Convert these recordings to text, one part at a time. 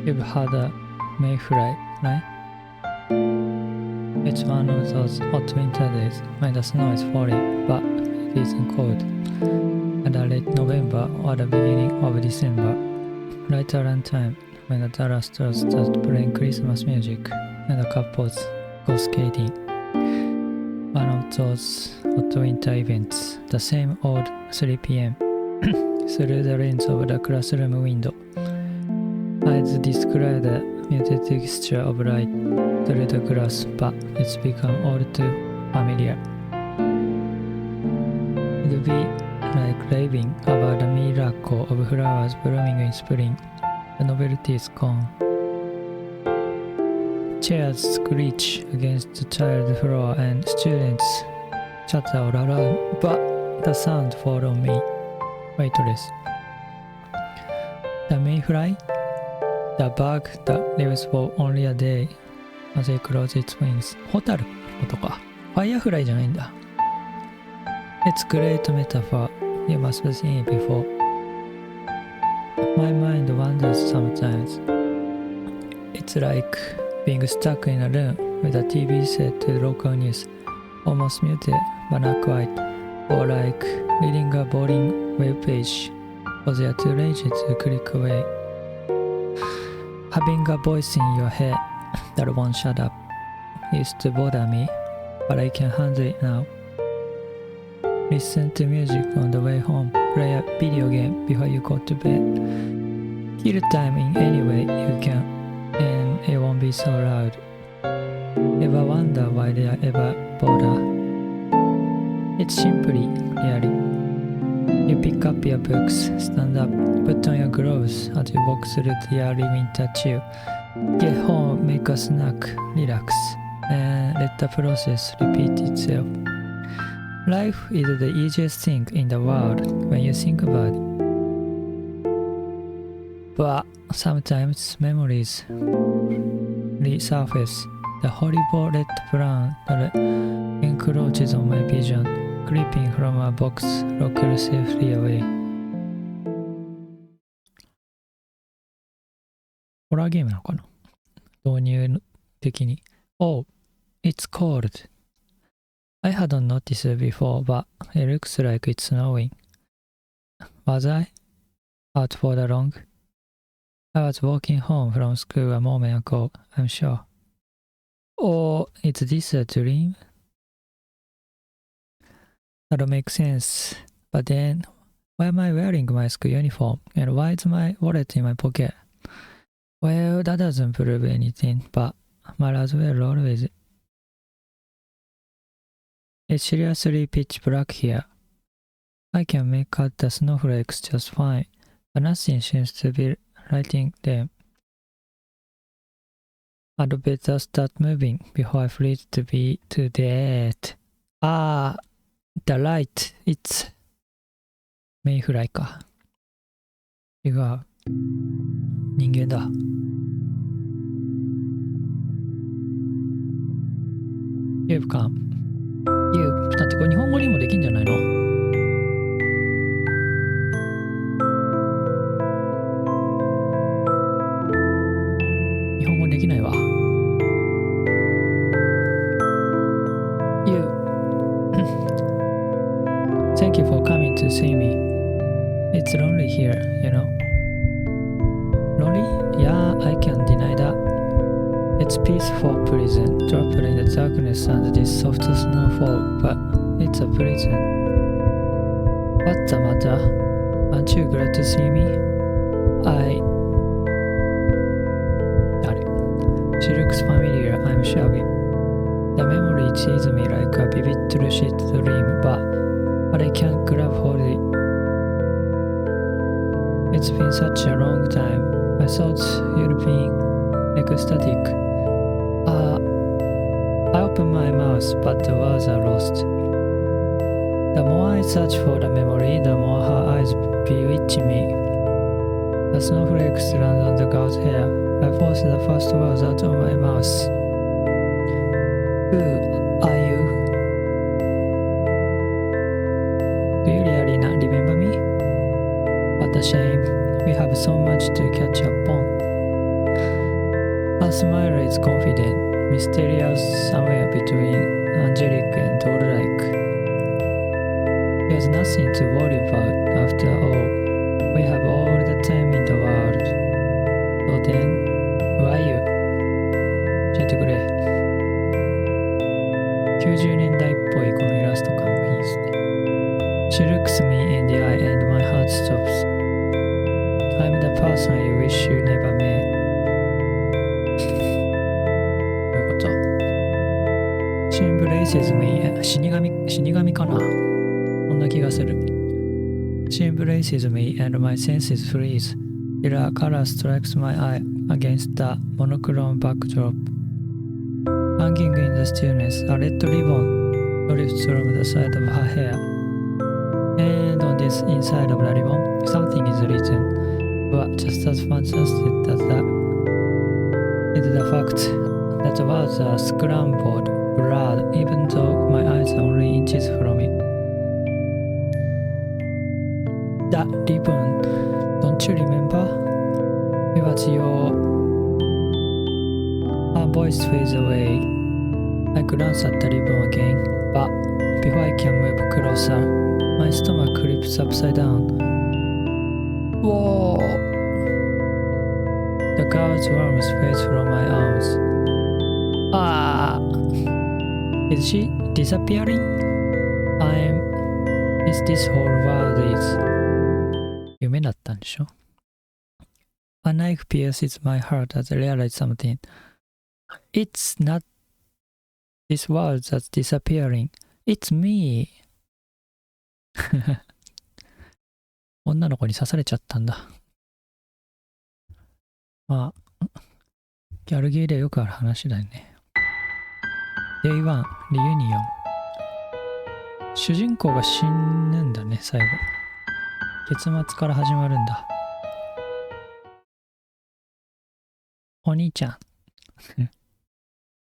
You've had a mayfly, right? It's one of those hot winter days when the snow is falling, but it isn't cold. Either late November or the beginning of December, right around time when the Dallas stars start playing Christmas music and the couples go skating. One of those hot winter events, the same old 3 p.m. through the lens of the classroom window. Eyes describe the muted texture of light through the glass, but it's become all too familiar. It'd be like raving about the miracle of flowers blooming in spring. The novelty is gone. Chairs screech against the tiled floor and students chatter all around, but the sound follows me, weightless. The mayfly, the bug that lives for only a day as it closes its wings. ホタルのことか。ファイアフライじゃないんだ。It's great metaphor. You must have seen it before. My mind wanders sometimes. It's like being stuck in a room with a TV set to local news, almost muted but not quite, or like reading a boring web page because you're too lazy to click away. Having a voice in your head that won't shut up used to bother me, but I can handle it now. Listen to music on the way home, play a video game before you go to bed. Kill time in any way you can, and it won't be so loud. Ever wonder why they are ever bother? It's simply really. You pick up your books, stand up, put on your gloves as you walk through the early winter chill. Get home, make a snack, relax, and let the process repeat itself. Life is the easiest thing in the world when you think about it. But sometimes memories resurface. The horrible red brown that encroaches on my vision, creeping from a box locked safely away. ホラーゲームなのかな？導入的に。Oh, it's cold. I hadn't noticed it before, but it looks like it's snowing. Was I? Out for the long? I was walking home from school a moment ago, I'm sure. Or is this a dream? That makes sense. But then, why am I wearing my school uniform? And why is my wallet in my pocket? Well, that doesn't prove anything, but might as well always. It's seriously pitch black here. I can make out the snowflakes just fine, but nothing seems to be lighting them. I'd better start moving before I freeze to be to death. Ah, the light, it's... メイフライか。違う。人間だ。You've come. You だってこれ日本語にもできんじゃないの？日本語できないわ。You Thank you for coming to see me. It's lonely here, you know. Lonely? Yeah, I can't deny that. It's peaceful prison, trapped in the darkness and this soft snowfall, but it's a prison. What's the matter? Aren't you glad to see me? She looks familiar, I'm sure. The memory teases me like a vivid lucid dream, but I can't grab hold of it. It's been such a long time. I thought you'd be ecstatic. I open my mouth, but the words are lost. The more I search for the memory, the more her eyes bewitch me. The snowflakes land on the girl's hair. I force the first words out of my mouth. Who are you? Do you really not remember me? What a shame. We have so much to catch up on. Her smile is confident, mysterious, somewhere between angelic and doll-like. There's nothing to worry about after all. We have all the time in the world. So then, who are you? 教えてくれ。90年代っぽいこのイラスト感がいいですね。She looks me in the eye and my heart stops. I'm the person you wish you never met. どういうこと？ She embraces me. 死神かな？こんな気がする。She embraces me and my senses freeze. Her color strikes my eye against the monochrome backdrop. Hanging in the stillness, a red ribbon drifts from the side of her hair. And on this inside of the ribbon, something is written, but just as fantastic as that is the fact that the words are scrambled, blurred, even though my eyes are only inches from it. That ribbon, don't you remember? It was your... Her voice fades away. I glance at the ribbon again, but before I can move closer, my stomach flips upside down. Whoa! The girl's arms fade from my arms. Ah! Is she disappearing? Is this whole world is... 夢だったんでしょ? A knife pierces my heart as I realize something. It's not this world that's disappearing. It's me. 女の子に刺されちゃったんだ。まあ、ギャルゲーでよくある話だよね。Day 1、リユニオン。主人公が死ぬんだね、最後。結末から始まるんだ。お兄ちゃん。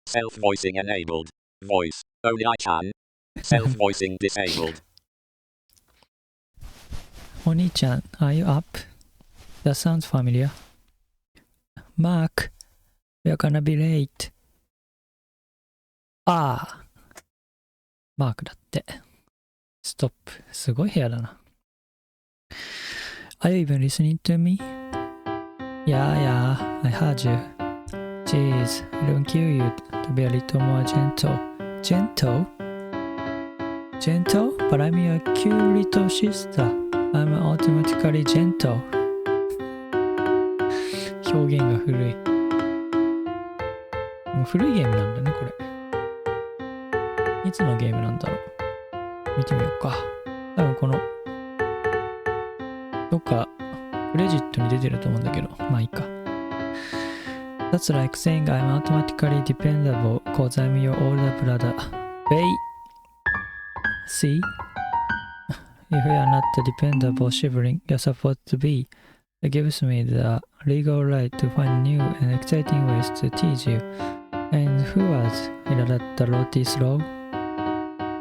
Self-voicing enabled. Voice. Only I can. Self-voicing disabled. お兄ちゃん、are you up? That sounds familiar. Mark, we're gonna be late. ああ。マークだって。ストップ。すごい部屋だな。Are you even listening to me? Yeah, I heard you. Jeez, it won't kill you to be a little more gentle. Gentle? Gentle? But I'm your cute little sister. I'm automatically gentle. 表現が古い。もう古いゲームなんだね、これ。いつのゲームなんだろう。見てみようか。多分この、どっかクレジットに出てると思うんだけど、まあいいか。That's like saying I'm automatically dependable cause I'm your older brother. Wait. See? If you are not the dependable sibling you're supposed to be, it gives me the legal right to find new and exciting ways to tease you. And who was it that wrote this law?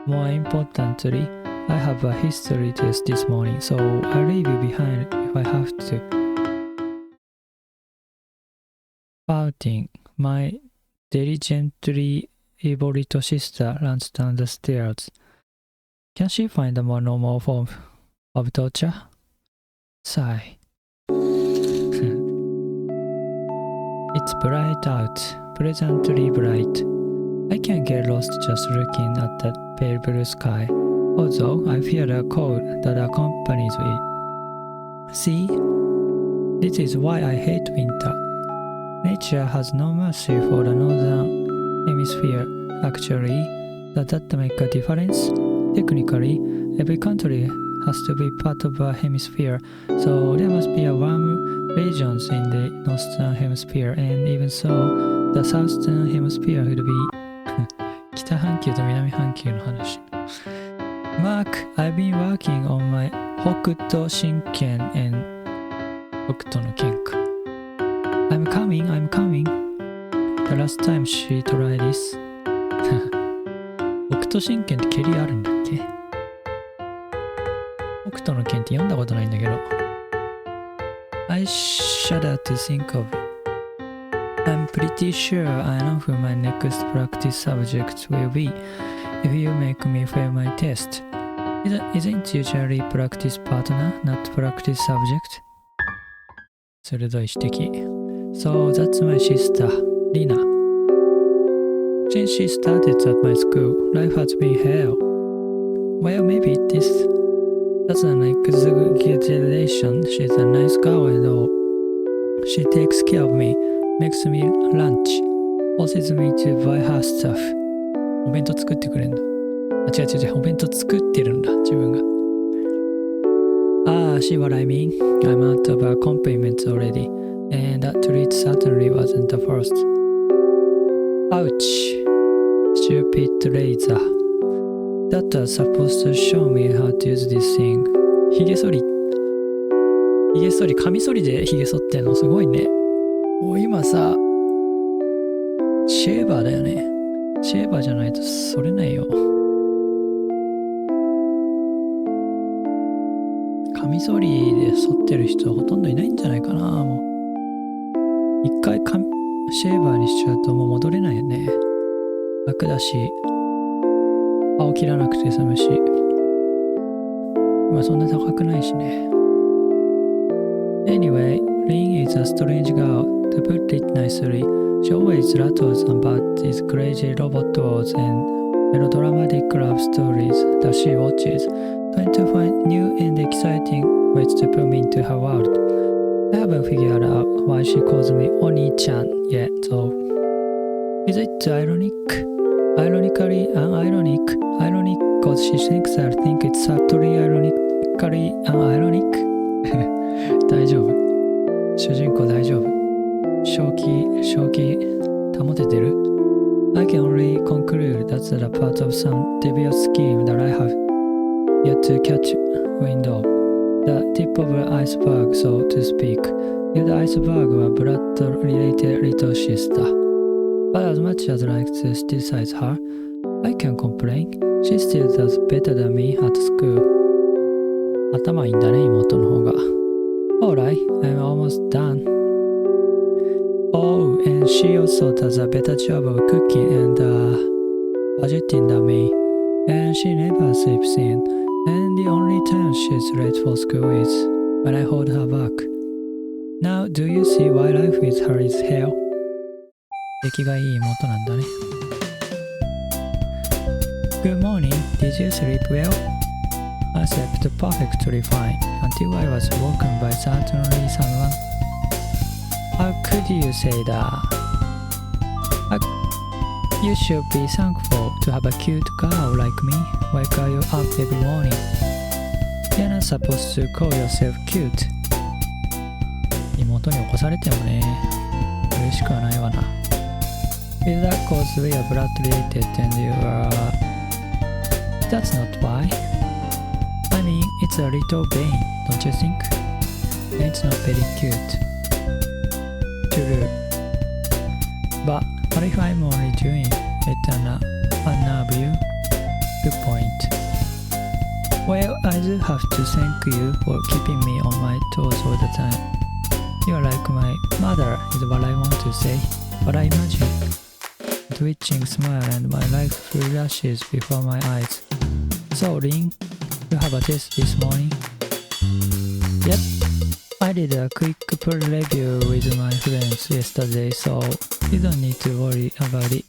More importantly, I have a history test this morning, so I'll leave you behind if I have to. Pouting, my diligently able little sister runs down the stairs. Can she find a more normal form of torture? Sigh. It's bright out, pleasantly bright. I can get lost just looking at that pale blue sky, although I fear the cold that accompanies it. See? This is why I hate winter. Nature has no mercy for the northern hemisphere. Actually, does that make a difference? Technically, every country has to be part of a hemisphere, so there must be a warm regions in the northern hemisphere, and even so, the southern hemisphere would be 北半球と南半球の話。Mark, I've been working on my 北斗神拳 and 北斗の拳か。I'm coming. The last time she tried this. 北斗神拳って蹴りあるんだっけ？北斗の拳って読んだことないんだけど。I shudder to think of it. I'm pretty sure I know who my next practice subject will be if you make me fail my test. Isn't usually practice partner, not practice subject? 鋭い指摘。So that's my sister, Lina. Since she started at my school, life has been hell. Well, maybe this doesn't exaggeration. She's a nice girl and all. She takes care of me, makes me lunch, forces me to buy her stuff. お弁当作ってくれるんだ。違う、お弁当作ってるんだ、自分が。See what I mean? I'm out of compliments already, and that treat certainly wasn't the first. Ouch! Stupid razor. That was supposed to show me how to use this thing. ひげ剃り、カミソリでひげ剃ってんのすごいね。もう今さ、シェーバーだよね。シェーバーじゃないと剃れないよ。カミソリで剃ってる人はほとんどいないんじゃないかな。もう一回シェーバーにしちゃうともう戻れないよね。楽だし、歯を切らなくて済むし、今そんな高くないしね。Anyway, Lynn is a strange girl, to put it nicely. She always rattles about these crazy robot wars and melodramatic love stories that she watches, trying to find new and exciting ways to put me into her world. I haven't figured out why she calls me Oni-chan yet, though. Is it ironic? Ironically unironic? Ironic because she thinks I think it's subtly ironically unironic? 大丈夫。主人公大丈夫。正気保ててる？ I can only conclude that's a part of some devious scheme that I have yet to catch wind of. The tip of the iceberg, so to speak. If the iceberg were blood-related little sister. But as much as I like to criticize her, I can't complain. She still does better than me at school. 頭いいんだね、妹の方が。Alright, I'm almost done. Oh, and she also does a better job of cooking and budgeting than me. And she never sleeps in. And the only time she's late for school is when I hold her back. Now, do you see why life with her is hell? 出来がいい妹なんだね。Good morning. Did you sleep well? I slept perfectly fine until I was woken by certainly someone. How could you say that? You should be thankful to have a cute girl like me wake you up every morning. You're not supposed to call yourself cute. 妹に起こされてもね、嬉しくはないわな。Is that cause we are blood related and you are... That's not why. I mean, it's a little vain, don't you think? And it's not very cute. True. But what if I'm only doing it and unnerve you? Good point. Well, I do have to thank you for keeping me on my toes all the time. You're like my mother is what I want to say, but I imagine a twitching smile and my life flashes before my eyes. So, Lynn, you have a test this morning? Yep. I did a quick pre-review with my friends yesterday, so you don't need to worry about it.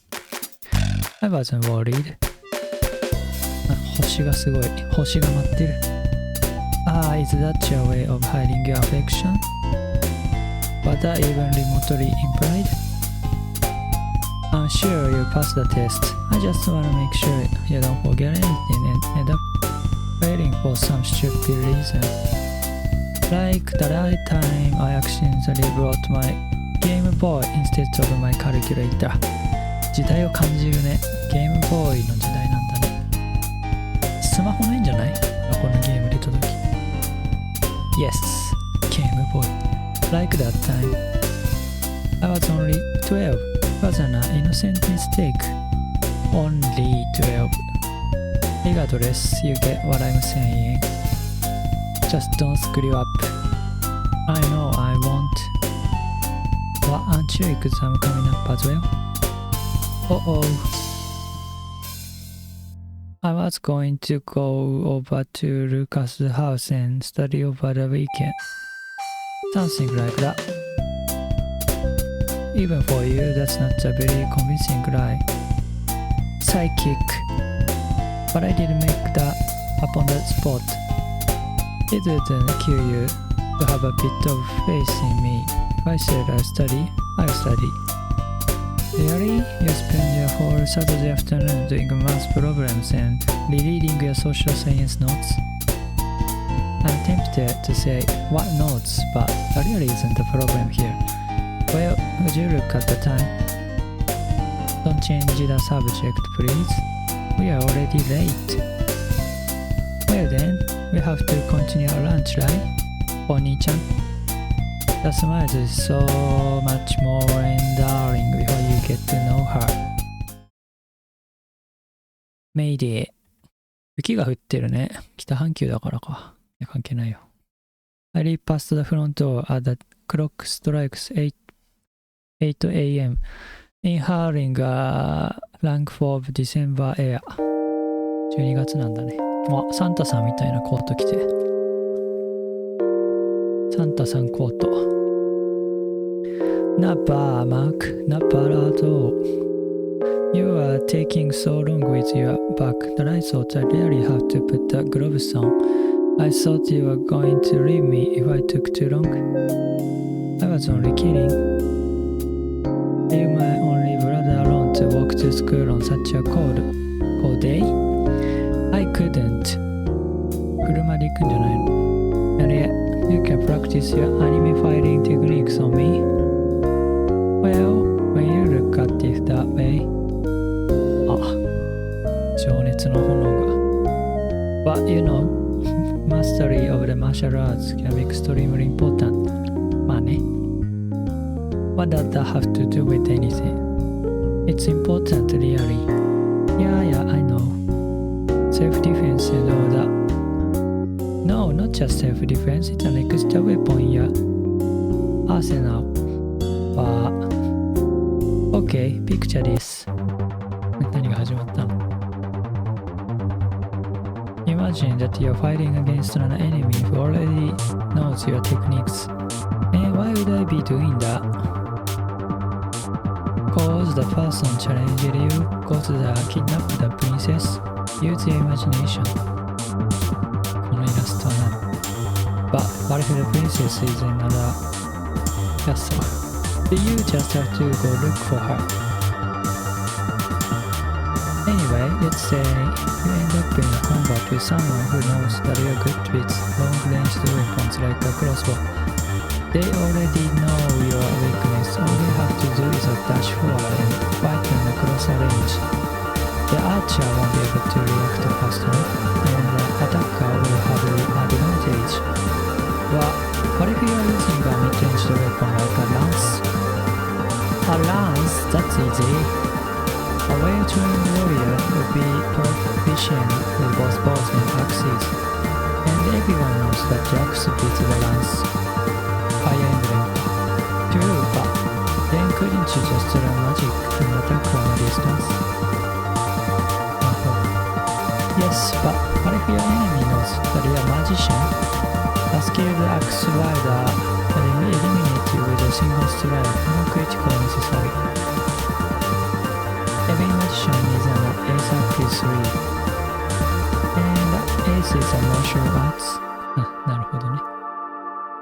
I wasn't worried. 星がすごい。星が舞ってる。Is that your way of hiding your affection? Was that even remotely implied? I'm sure you passed the test. I just want to make sure you don't forget anything and end up failing for some stupid reason. Like the right time I accidentally brought my Game Boy instead of my calculator. 時代を感じるね。ゲームボーイの時代なんだね。スマホないんじゃない？このゲーム出た時。Yes, Game Boy. Like that time. I was only 12. It was an innocent mistake. Only 12. Regardless, you get what I'm saying. Just don't screw up. I know I won't. aren't you exam coming up as well? Oh. I was going to go over to Lucas's house and study over the weekend. Something like that. Even for you, that's not a very convincing lie. Psychic. But I did make that up on that spot. It wouldn't kill you to have a bit of faith in me. If I said I'll study, I'll study. Really? You spend your whole Saturday afternoon doing math problems and rereading your social science notes? I'm tempted to say, what notes? But that really isn't the problem here. Well, would you look at the time? Don't change the subject, please. We are already late. Well then, we have to continue our lunch, right? Oni-chan? The smile is so much more endearing before you get to know her. メイディー。雪が降ってるね。北半球だからか。いや、関係ないよ。I leap past the front door at the clock strikes 8 a.m. inhaling a rankful of December air. 12月なんだね。サンタさんみたいなコート着て。サンタさんコート。Napa, Mark, Napa at all. You are taking so long with your back that I thought I really have to put the gloves on. I thought you were going to leave me if I took too long. I was only kidding. Leave my only brother alone to walk to school on such a cold day? I couldn't. 車で行くんじゃないの? And yet, you can practice your anime fighting techniques on me. Well, when you look at it that way. 情熱の炎が。But you know, mastery of the martial arts can be extremely important. まあね。What does that have to do with anything? It's important, really. Yeah, I know. Self-defense and all that. No, not just self-defense. It's an extra weapon in your arsenal. Okay, picture this. 何が始まったの? Imagine that you're fighting against an enemy who already knows your techniques. And why would I be doing that? Cause the person challenging you goes to kidnap the princess. Use your imagination. このイラストは何? But what if the princess is in another castle? You just have to go look for her. Anyway, let's say you end up in a combat with someone who knows that you're good with long-range weapons like a crossbow. They already know your weakness. All you have to do is dash forward and fight in a closer range. The archer won't be able to react fast enough, and the attacker will have the advantage. But what if you are using a mid-range weapon like a lance? A lance? That's easy. A well-trained warrior will be proficient with both bows and axes, and everyone knows that the axe beats the lance. Fire Emblem. True, but then couldn't you just learn magic and attack from a distance? Yes, but what if your enemy knows that you're a magician? A skilled axe rider can eliminate you with a single strike, no critical necessary. Every magician is an ace axis read. And ace is a martial arts. なるほどね。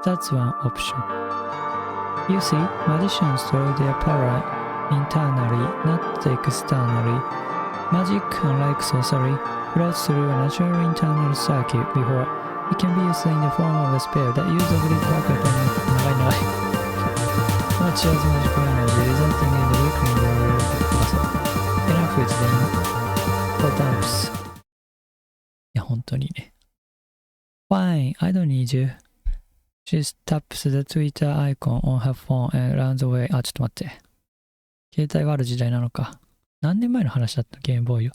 That's one option. You see, magicians throw their power internally, not externally. Magic, unlike sorcery, flows through a natural internal circuit before it can be used in the form of a spell that uses a great pocket and 長い Much as magical energy resulting in the weakening of your muscle. Enough with them. For dumps. いや、本当にね。Fine, I don't need you. She taps the Twitter icon on her phone and runs away. ちょっと待って。携帯がある時代なのか。何年前の話だったゲームボーイよ。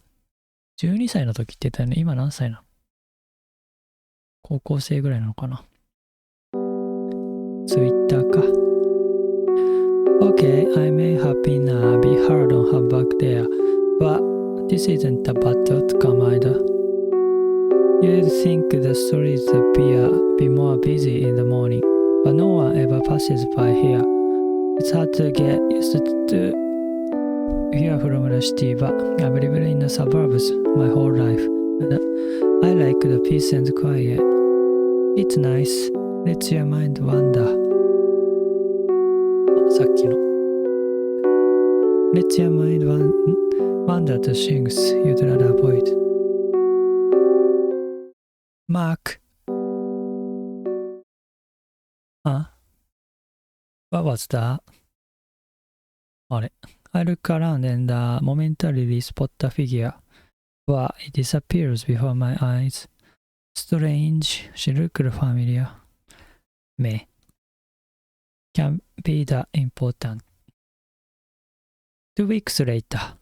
12歳の時って言ったよね。今何歳なの？高校生ぐらいなのかな。Twitter か。This isn't a bad outcome either. You'd think the streets appear be more busy in the morning, but no one ever passes by here. It's hard to get used to here from the city, but I've lived in the suburbs my whole life. And I like the peace and quiet. It's nice. Let your mind wander. さっきの Let your mind wander to things you'd rather avoid. Mark. Huh? What was that? あれ I look around and momentarily spot the figure. But it disappears before my eyes. Strange. She looked familiar. Me. Can be that important. 2 weeks later,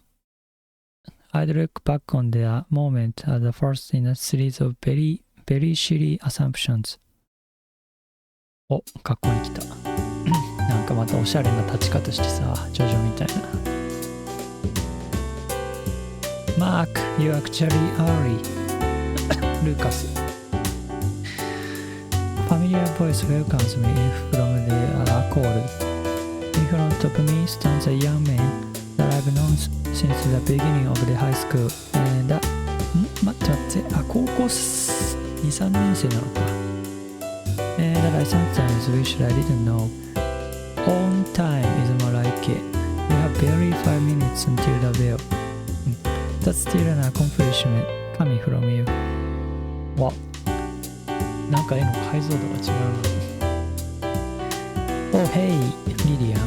I'd look back on the moment as the first in a series of very, very silly assumptions. お、学校に来た。なんかまたおしゃれな立ち方してさ、ジョジョみたいな。Mark, you actually early. Lucas. Familiar voice welcomes me from the cold. In front of me stands a young man that I've known since the beginning of the high school. And 待って、高校2、3年生なのか。And that I sometimes wish I didn't know. On time is more like it. You have barely 5 minutes until the bell. That's still an accomplishment coming from you. わ、なんか絵の解像度が違うな。Oh hey, Lillian.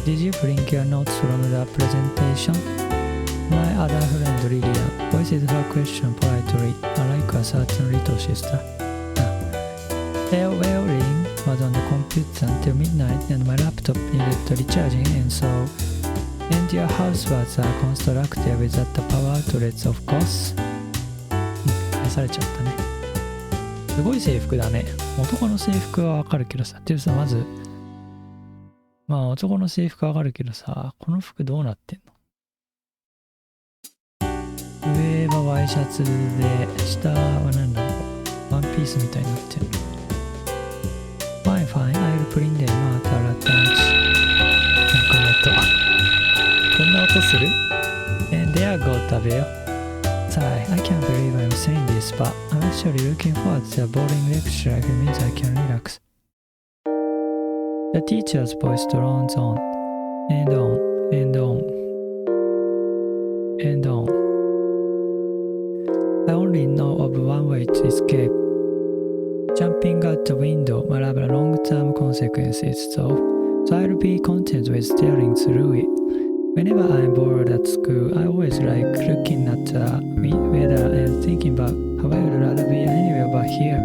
Did you bring your notes from the presentation? My other friend Lillian voices her question politely, unlike a certain little sister. Well, Lynn was on the computer until midnight and my laptop needed recharging and your house was constructed without the power outlets, of course. 返されちゃったね。すごい制服だね。男の制服はわかるけどさ。っていうさ、まず、まあ男の制服はわかるけどさ、この服どうなってんの？上はワイシャツで、下は何だろう。ワンピースみたいになってる。Fine, fine, I'll print them out at lunch. なんか音。こんな音する？ And there go the bell. Sigh, I can't believe I'm saying this, but I'm actually looking forward to a boring lecture if it means I can relax. The teacher's voice drones on, and on, and on, and on. I only know of one way to escape. Jumping out the window might have long-term consequences, so I'll be content with staring through it. Whenever I'm bored at school, I always like looking at the weather and thinking about how I would rather be anywhere but here.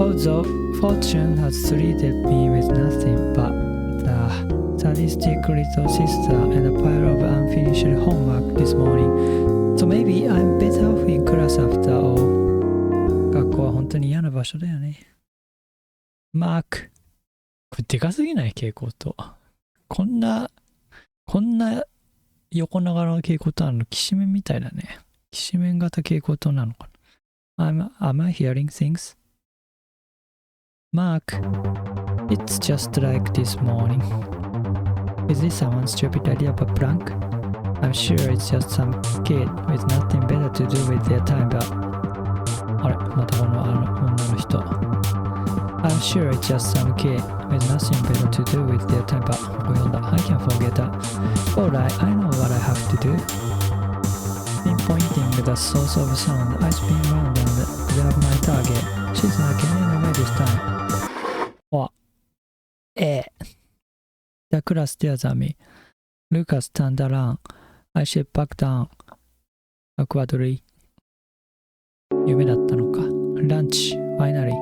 Although fortune has treated me with nothing but the sadistic little sister and a pile of unfinished homework this morning, so maybe I'm better off in class after all. 学校は本当に嫌な場所だよね。マーク。これでかすぎない？蛍光灯。こんな横長の蛍光灯あるの、きしめんみたいだね。きしめん型蛍光灯なのかな。Am I hearing things? Mark, it's just like this morning. Is this someone's stupid idea of a prank? I'm sure it's just some kid with nothing better to do with their time, but... あれ、またこの女の人。I'm sure it's just some kid with nothing better to do with their time, but ここ読んだ。I can't forget that. Alright, I know what I have to do. Pinpointing the source of sound, I spin round and grab my target. She's not getting away this time. わ、The class stares at me. Lucas turned around. I sit back down. Awkwardly. 夢だったのか。Lunch, finally.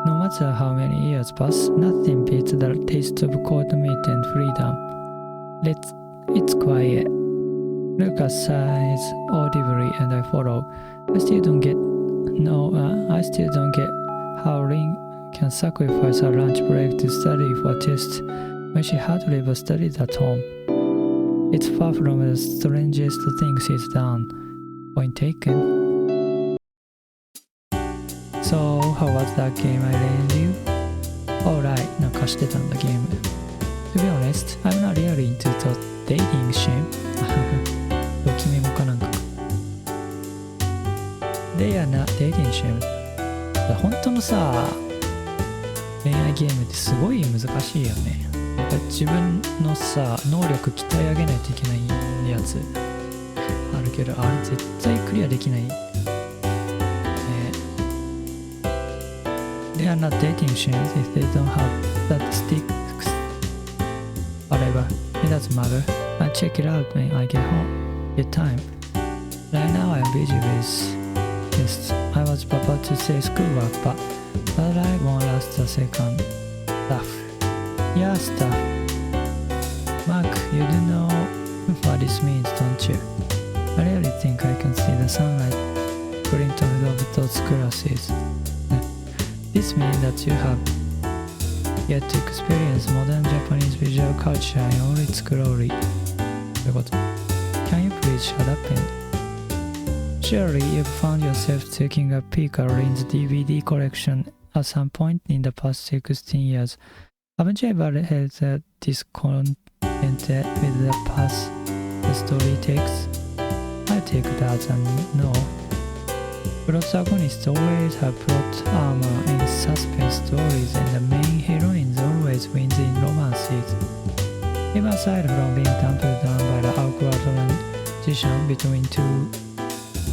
No matter how many years pass, nothing beats the taste of cold meat and freedom. It's quiet. Lucas sighs audibly and I follow. I still don't get how Lynn can sacrifice her lunch break to study for a test when she hardly ever studied at home. It's far from the strangest things he's done. Point taken. So, how was that game I lent you? Alright, なんか貸してたんだゲーム。To be honest, I'm not really into the dating sim. ドキメモかなんか。They are not dating sim. 本当のさ、恋愛ゲームってすごい難しいよね。自分のさ、能力鍛え上げないといけないやつあるけど、あれ絶対クリアできない。They are not dating sims if they don't have that sticks. Whatever, it doesn't matter. I'll check it out when I get home. Get time. Right now I'm busy with this. I was about to say schoolwork, but I won't last a second. Stuff. Yeah, stuff. Mark, you do know what this means, don't you? I really think I can see the sunlight printed of those glasses. This means that you have yet to experience modern Japanese visual culture in all its glory. Can you please shut up and... Surely you've found yourself taking a peek at Rin's DVD collection at some point in the past 16 years. Haven't you ever held discontented with the path the story takes? I take that as a no. Protagonists always have plot armor in suspense stories, and the main heroines always wins in romances. Even aside from being trampled down by the awkward transition between two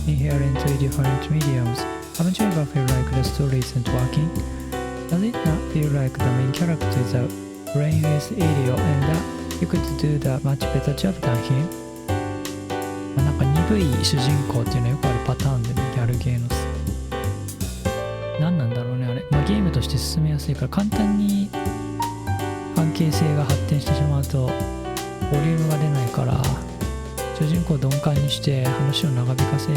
inherently different mediums, haven't you ever felt like the story isn't working? Does it not feel like the main character is a brainless idiot and that you could do the much better job than him? なんか鈍い主人公っていうのはよくあるパターンでね、ギャルゲーのさ。何なんだろうね、あれ。ゲームとして進めやすいから、簡単に関係性が発展してしまうと、ボリュームが出ないから、主人公を鈍感にして話を長引かせるん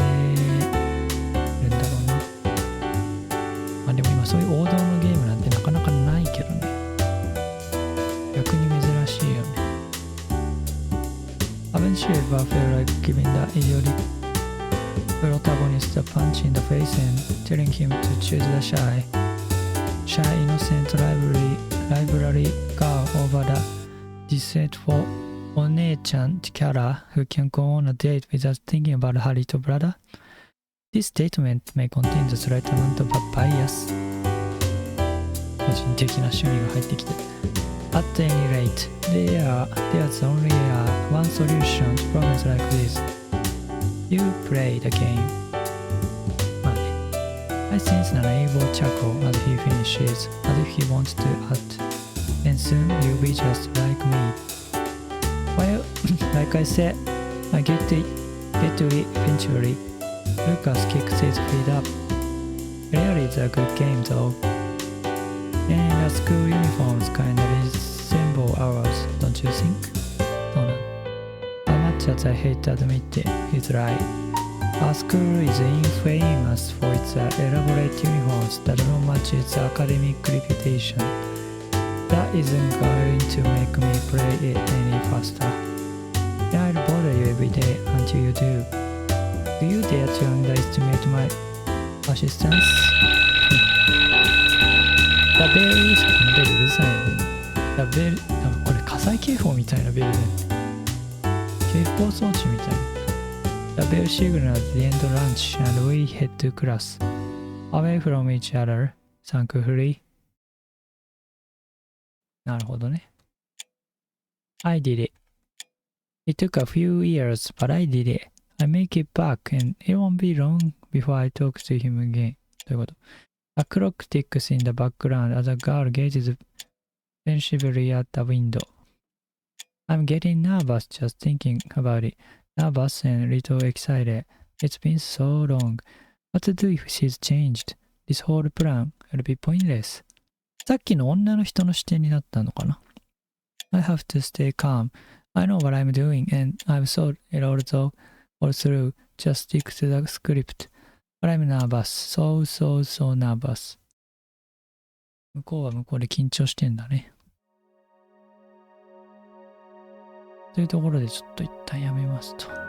だろうな。でも今そういう王道のゲームなんてなかなかないけどね。逆に珍しいよね。Haven't you ever felt like giving the idiotic protagonist a punch in the face and telling him to choose the shy, innocent library girl over the deceitful お姉ちゃん Kara who can go on a date without thinking about her little brother? This statement may contain the slight amount of a bias. 個人的な趣味が入ってきて。At any rate, there's only one solution to problems like this. You play the game. まあね。I sense an able chuckle as he finishes, as if he wants to add. And soon you'll be just like me. Well, like I said, I get to it eventually. Lucas kicks his feet up. Really, it's a good game though. And the school uniforms kinda resemble ours, don't you think? そうなんだ。Much as I hate to admit it, he's right. Our school is infamous for its elaborate uniforms that don't match its academic reputation. That isn't going to make me play it any faster. And I'll bother you every day until you do. Do you dare to underestimate my assistance? The bell ベルうるさいね。The bell なんかこれ火災警報みたいなベルね。警報装置みたいな。The bell signals the end lunch and we head to class. Away from each other, thankfully. なるほどね。I did it. It took a few years, but I did it. I make it back and it won't be long before I talk to him again. ということ。A clock ticks in the background as a girl gazes pensively at the window. I'm getting nervous just thinking about it. Nervous and a little excited. It's been so long. What to do if she's changed? This whole plan will be pointless. さっきの女の人の視点になったのかな I have to stay calm. I know what I'm doing and I've thought it all through. Just stick to the script. But I'm nervous. So nervous. 向こうは向こうで緊張してんだね。というところでちょっと一旦やめますと。